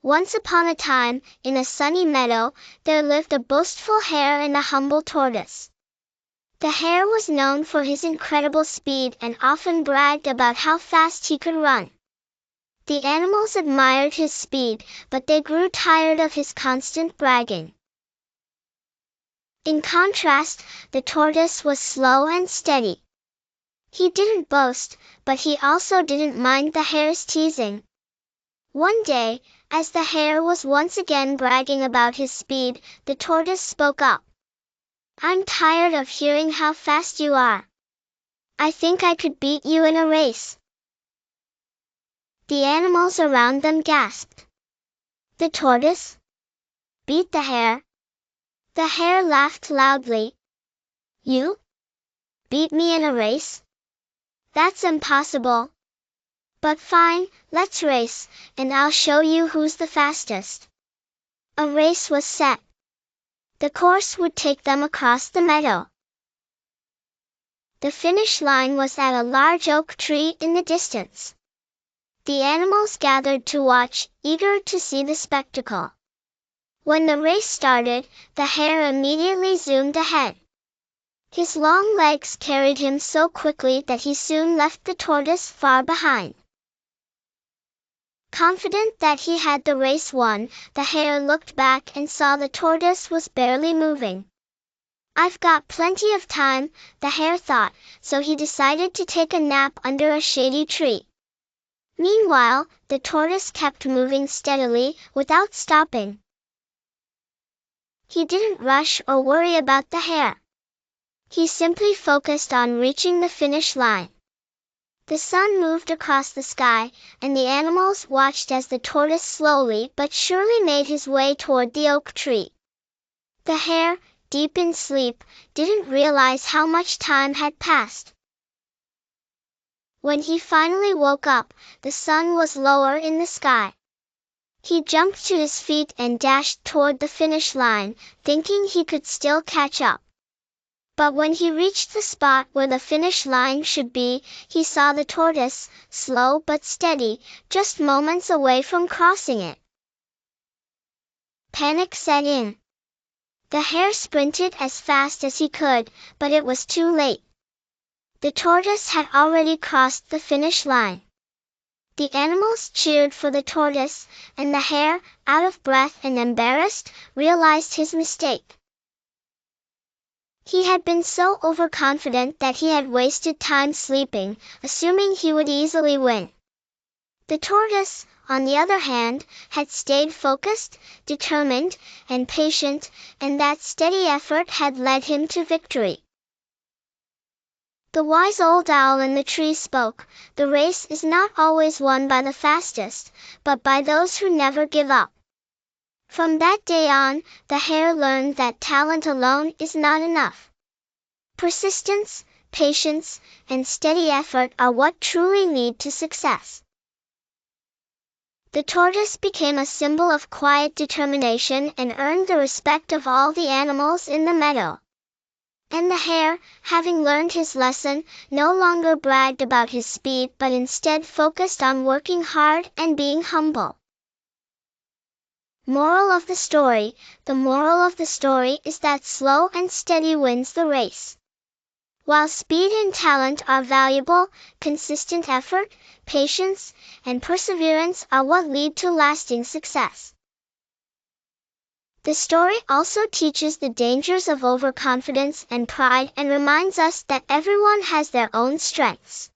Once upon a time, in a sunny meadow, there lived a boastful hare and a humble tortoise. The hare was known for his incredible speed and often bragged about how fast he could run. The animals admired his speed, but they grew tired of his constant bragging. In contrast, the tortoise was slow and steady. He didn't boast, but he also didn't mind the hare's teasing. One day, as the hare was once again bragging about his speed, the tortoise spoke up. "I'm tired of hearing how fast you are. I think I could beat you in a race." The animals around them gasped. "The tortoise? Beat the hare?" The hare laughed loudly. "You? Beat me in a race? That's impossible. But fine, let's race, and I'll show you who's the fastest." A race was set. The course would take them across the meadow. The finish line was at a large oak tree in the distance. The animals gathered to watch, eager to see the spectacle. When the race started, the hare immediately zoomed ahead. His long legs carried him so quickly that he soon left the tortoise far behind. Confident that he had the race won, the hare looked back and saw the tortoise was barely moving. "I've got plenty of time," the hare thought, so he decided to take a nap under a shady tree. Meanwhile, the tortoise kept moving steadily, without stopping. He didn't rush or worry about the hare. He simply focused on reaching the finish line. The sun moved across the sky, and the animals watched as the tortoise slowly but surely made his way toward the oak tree. The hare, deep in sleep, didn't realize how much time had passed. When he finally woke up, the sun was lower in the sky. He jumped to his feet and dashed toward the finish line, thinking he could still catch up. But when he reached the spot where the finish line should be, he saw the tortoise, slow but steady, just moments away from crossing it. Panic set in. The hare sprinted as fast as he could, but it was too late. The tortoise had already crossed the finish line. The animals cheered for the tortoise, and the hare, out of breath and embarrassed, realized his mistake. He had been so overconfident that he had wasted time sleeping, assuming he would easily win. The tortoise, on the other hand, had stayed focused, determined, and patient, and that steady effort had led him to victory. The wise old owl in the tree spoke, "The race is not always won by the fastest, but by those who never give up." From that day on, the hare learned that talent alone is not enough. Persistence, patience, and steady effort are what truly lead to success. The tortoise became a symbol of quiet determination and earned the respect of all the animals in the meadow. And the hare, having learned his lesson, no longer bragged about his speed but instead focused on working hard and being humble. Moral of the story: the moral of the story is that slow and steady wins the race. While speed and talent are valuable, consistent effort, patience, and perseverance are what lead to lasting success. The story also teaches the dangers of overconfidence and pride and reminds us that everyone has their own strengths.